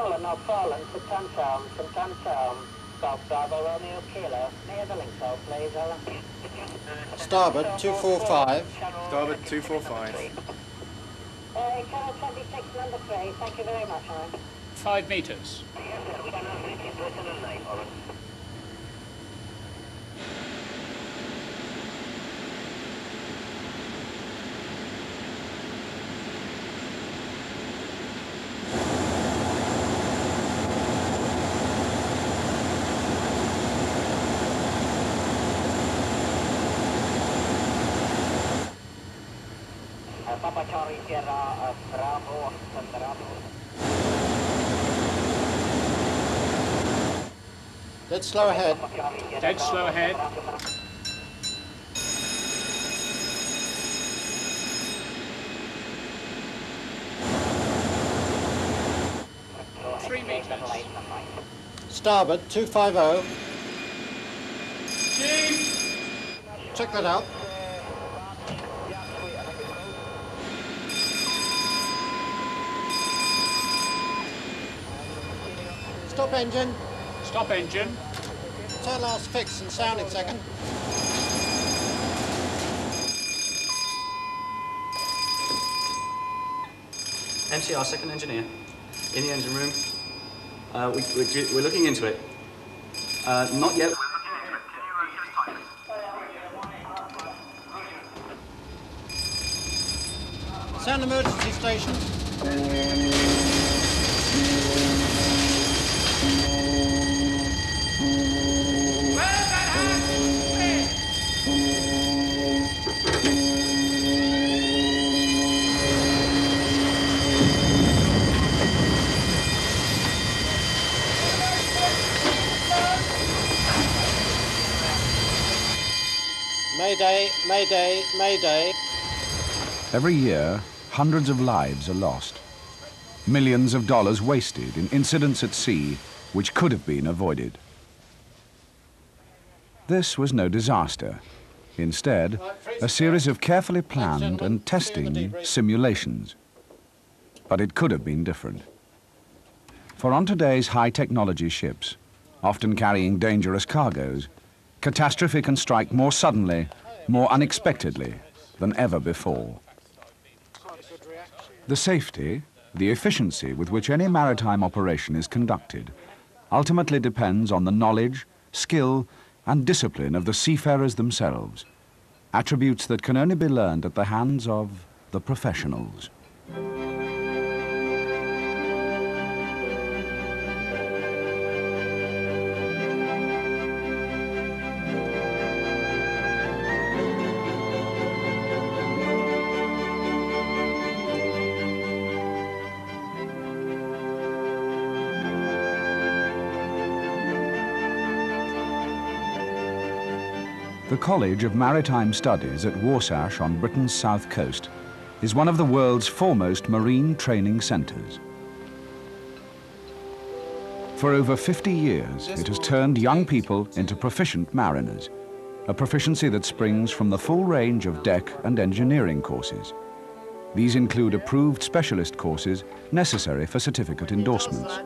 Nolan, North Fallen, St Anselm, St Anselm. Golf Bravo, Romeo Kilo. Near the link hole, please, Alan. Starboard 245. Starboard 245. Channel 26, number 3. Thank you very much, Alan. 5 meters. Papa Charlie Sierra, Bravo, Bravo. Dead slow ahead. Dead slow ahead. Three meters. Starboard 250. Chief. Check that out. Stop engine. Stop engine. Tail last fixed and sounding second. MCR, second engineer, in the engine room. We're looking into it. Not yet. Sound emergency station. Mayday, mayday, mayday. Every year, hundreds of lives are lost. Millions of dollars wasted in incidents at sea which could have been avoided. This was no disaster. Instead, a series of carefully planned and testing simulations. But it could have been different. For on today's high-technology ships, often carrying dangerous cargoes, catastrophe can strike more suddenly, more unexpectedly than ever before. The safety, the efficiency with which any maritime operation is conducted ultimately depends on the knowledge, skill, and discipline of the seafarers themselves, attributes that can only be learned at the hands of the professionals. The College of Maritime Studies at Warsash on Britain's south coast is one of the world's foremost marine training centres. For over 50 years, it has turned young people into proficient mariners, a proficiency that springs from the full range of deck and engineering courses. These include approved specialist courses necessary for certificate endorsements.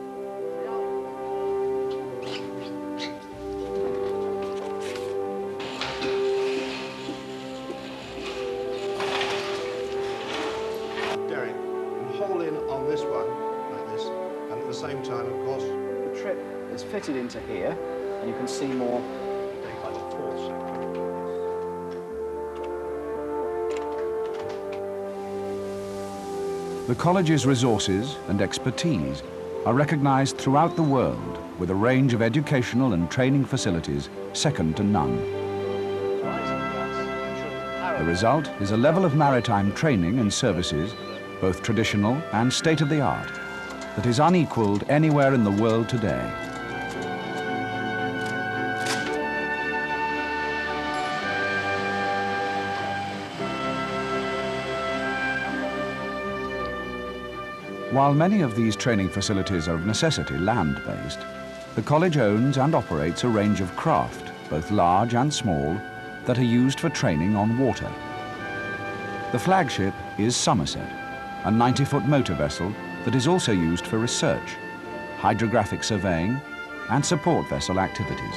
Fitted into here, and you can see more. The college's resources and expertise are recognized throughout the world with a range of educational and training facilities second to none. The result is a level of maritime training and services, both traditional and state-of-the-art, that is unequaled anywhere in the world today. While many of these training facilities are of necessity land-based, the college owns and operates a range of craft, both large and small, that are used for training on water. The flagship is Somerset, a 90-foot motor vessel that is also used for research. hydrographic surveying, and support vessel activities.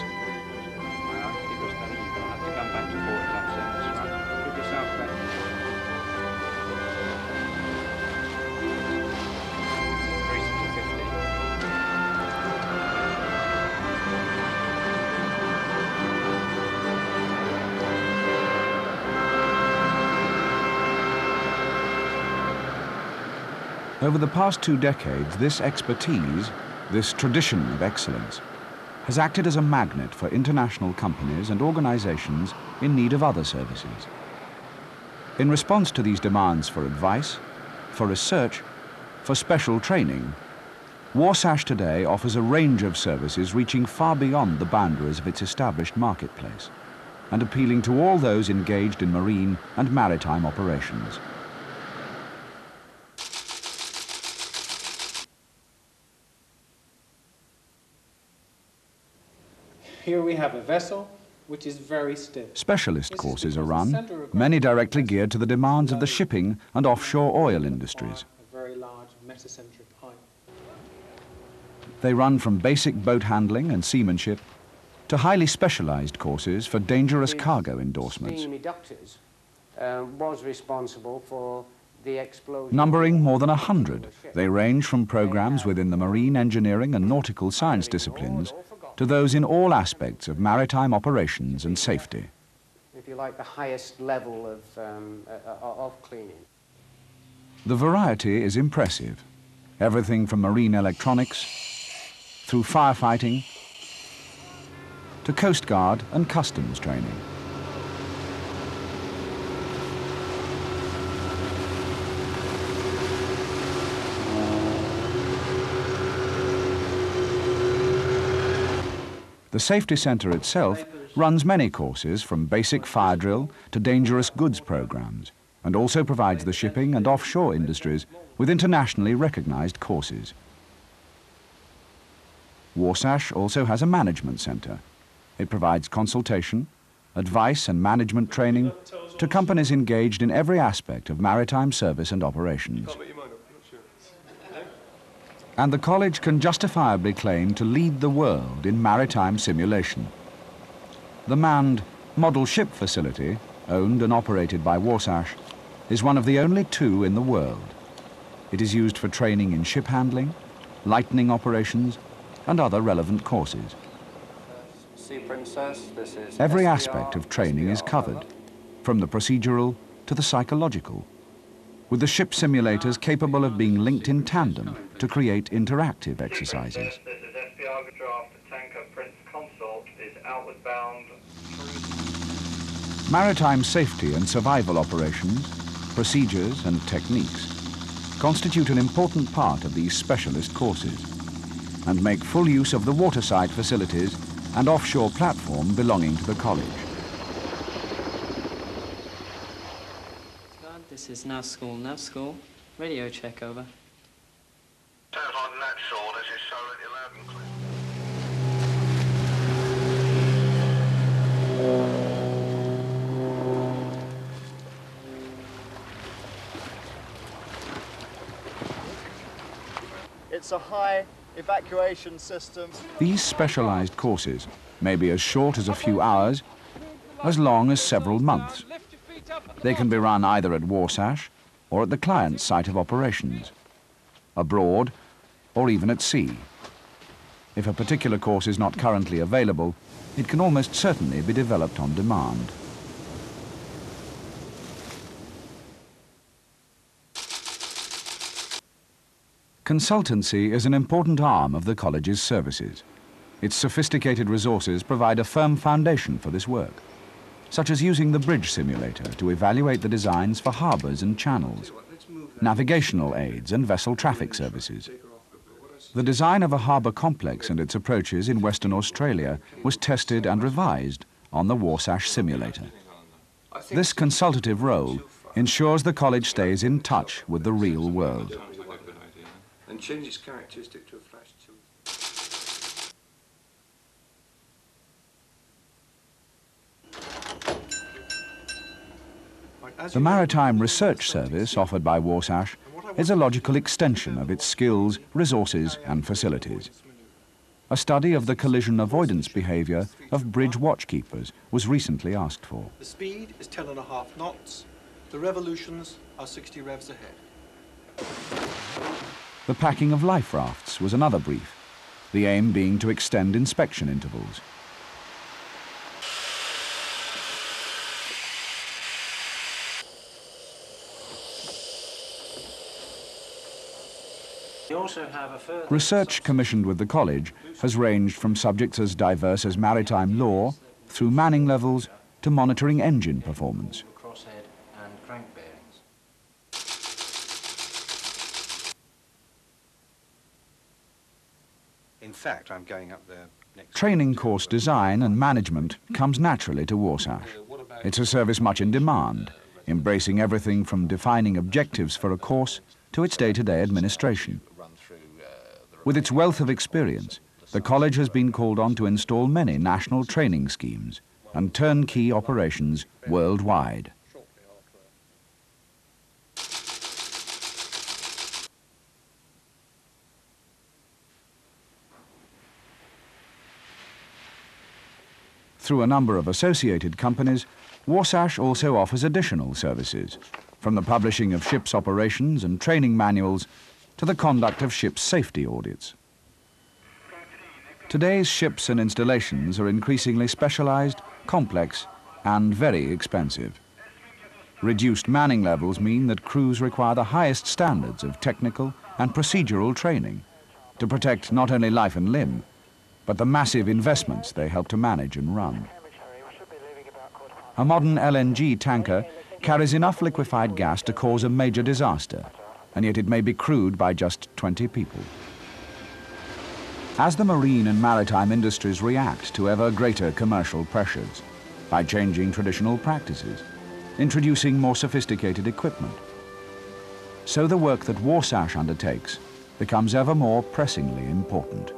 Over the past 2 decades, this expertise, this tradition of excellence, has acted as a magnet for international companies and organizations in need of other services. In response to these demands for advice, for research, for special training, Warsash today offers a range of services reaching far beyond the boundaries of its established marketplace and appealing to all those engaged in marine and maritime operations. Here we have a vessel which is very still. Specialist courses are run, many directly geared to the demands of the shipping and offshore oil industries. A very large metacentric pipe. They run from basic boat handling and seamanship to highly specialized courses for dangerous cargo endorsements. Steam reductors was responsible for the explosion. Numbering more than 100, they range from programs within the marine engineering and nautical science disciplines to those in all aspects of maritime operations and safety. If you like, the highest level of cleaning. The variety is impressive. Everything from marine electronics, through firefighting, to Coast Guard and customs training. The Safety Centre itself runs many courses from basic fire drill to dangerous goods programs and also provides the shipping and offshore industries with internationally recognized courses. Warsash also has a management centre. It provides consultation, advice and management training to companies engaged in every aspect of maritime service and operations. And the college can justifiably claim to lead the world in maritime simulation. The manned model ship facility, owned and operated by Warsash, is one of the only 2 in the world. It is used for training in ship handling, lightning operations, and other relevant courses. Sea Princess, this is Every SPR, aspect of training is covered, from the procedural to the psychological, with the ship simulators capable of being linked in tandem to create interactive exercises. This is SPR draft tanker Prince Consort is outward bound. Maritime safety and survival operations, procedures and techniques constitute an important part of these specialist courses and make full use of the waterside facilities and offshore platform belonging to the college. This is nav school. Radio check, over. Telephone net saw, this is solid 11 clear. It's a high evacuation system. These specialized courses may be as short as a few hours, as long as several months. They can be run either at Warsash or at the client's site of operations, abroad or even at sea. If a particular course is not currently available, it can almost certainly be developed on demand. Consultancy is an important arm of the college's services. Its sophisticated resources provide a firm foundation for this work, such as using the bridge simulator to evaluate the designs for harbours and channels, navigational aids and vessel traffic services. The design of a harbour complex and its approaches in Western Australia was tested and revised on the Warsash simulator. This consultative role ensures the college stays in touch with the real world. And change its characteristic to a flash tube. The Maritime Research Service offered by Warsash is a logical extension of its skills, resources and facilities. A study of the collision avoidance behaviour of bridge watchkeepers was recently asked for. The speed is 10.5 knots. The revolutions are 60 revs ahead. The packing of life rafts was another brief, the aim being to extend inspection intervals. We also have a further Research commissioned with the college has ranged from subjects as diverse as maritime law, through manning levels, to monitoring engine performance. crosshead and crank bearings. In fact, I'm going up there next. Training course design and management comes naturally to Warsash. It's a service much in demand, embracing everything from defining objectives for a course to its day-to-day administration. With its wealth of experience, the college has been called on to install many national training schemes and turnkey operations worldwide. Through a number of associated companies, Warsash also offers additional services, from the publishing of ships' operations and training manuals to the conduct of ships' safety audits. Today's ships and installations are increasingly specialized, complex, and very expensive. Reduced manning levels mean that crews require the highest standards of technical and procedural training to protect not only life and limb, but the massive investments they help to manage and run. A modern LNG tanker carries enough liquefied gas to cause a major disaster, and yet it may be crewed by just 20 people. As the marine and maritime industries react to ever greater commercial pressures, by changing traditional practices, introducing more sophisticated equipment, so the work that Warsash undertakes becomes ever more pressingly important,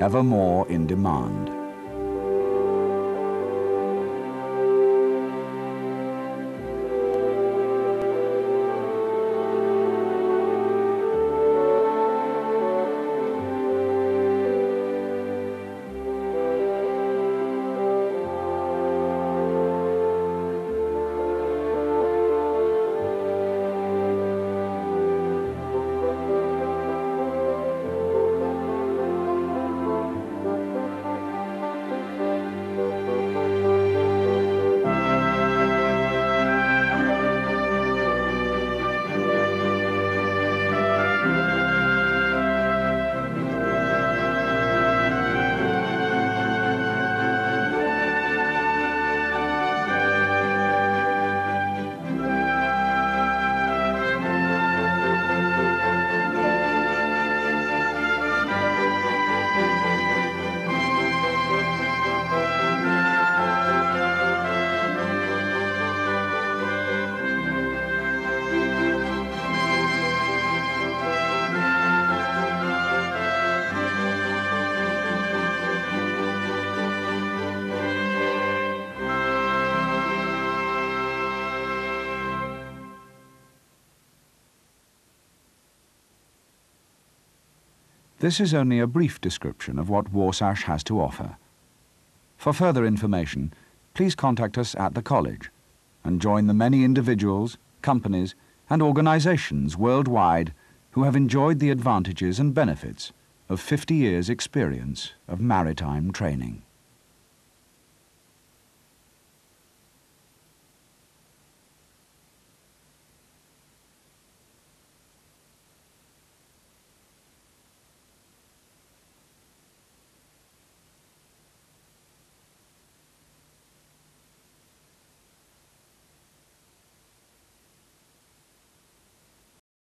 ever more in demand. This is only a brief description of what Warsash has to offer. For further information, please contact us at the college and join the many individuals, companies and organizations worldwide who have enjoyed the advantages and benefits of 50 years' experience of maritime training.